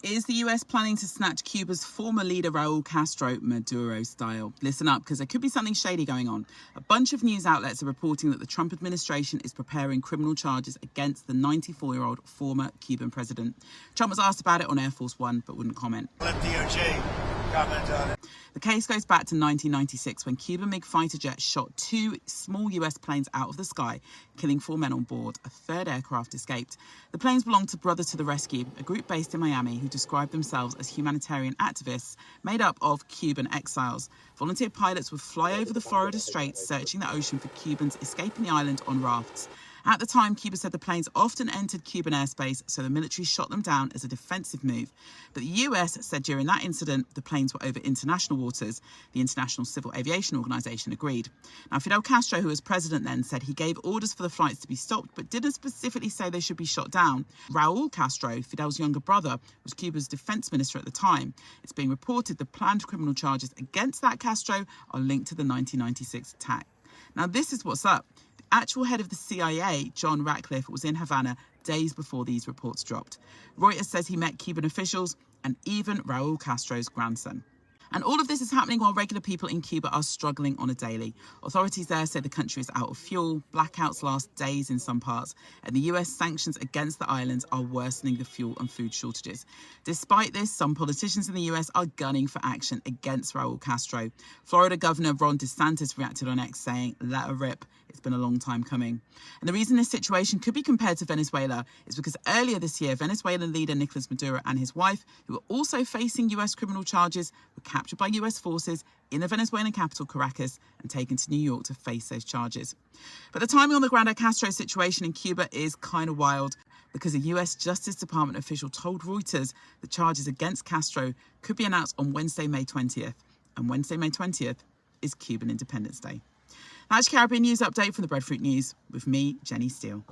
Is the US planning to snatch Cuba's former leader Raúl Castro Maduro style? Listen up, because there could be something shady going on. A bunch of news outlets are reporting that the Trump administration is preparing criminal charges against the 94-year-old former Cuban president. Trump was asked about it on Air Force One, but wouldn't comment. Let DOJ comment on it. The case goes back to 1996 when Cuban MiG fighter jets shot two small US planes out of the sky, killing 4 men on board. A third aircraft escaped. The planes belonged to Brothers to the Rescue, a group based in Miami who described themselves as humanitarian activists made up of Cuban exiles. Volunteer pilots would fly over the Florida Straits, searching the ocean for Cubans escaping the island on rafts. At the time, Cuba said the planes often entered Cuban airspace, so the military shot them down as a defensive move. But the US said during that incident, the planes were over international waters. The International Civil Aviation Organization agreed. Now, Fidel Castro, who was president then, said he gave orders for the flights to be stopped, but didn't specifically say they should be shot down. Raúl Castro, Fidel's younger brother, was Cuba's defense minister at the time. It's being reported the planned criminal charges against that Castro are linked to the 1996 attack. Now, this is what's up. Actual head of the CIA, John Ratcliffe, was in Havana days before these reports dropped. Reuters says he met Cuban officials and even Raúl Castro's grandson. And all of this is happening while regular people in Cuba are struggling on a daily. Authorities there say the country is out of fuel, blackouts last days in some parts, and the US sanctions against the islands are worsening the fuel and food shortages. Despite this, some politicians in the US are gunning for action against Raúl Castro. Florida Governor Ron DeSantis reacted on X saying, "Let her rip. It's been a long time coming." And the reason this situation could be compared to Venezuela is because earlier this year, Venezuelan leader Nicolás Maduro and his wife, who were also facing US criminal charges, were captured by US forces in the Venezuelan capital, Caracas, and taken to New York to face those charges. But the timing on the Grande Castro situation in Cuba is kind of wild, because a US Justice Department official told Reuters the charges against Castro could be announced on Wednesday, May 20th. And Wednesday, May 20th is Cuban Independence Day. That's your Caribbean News Update from the Breadfruit News with me, Jenny Steele.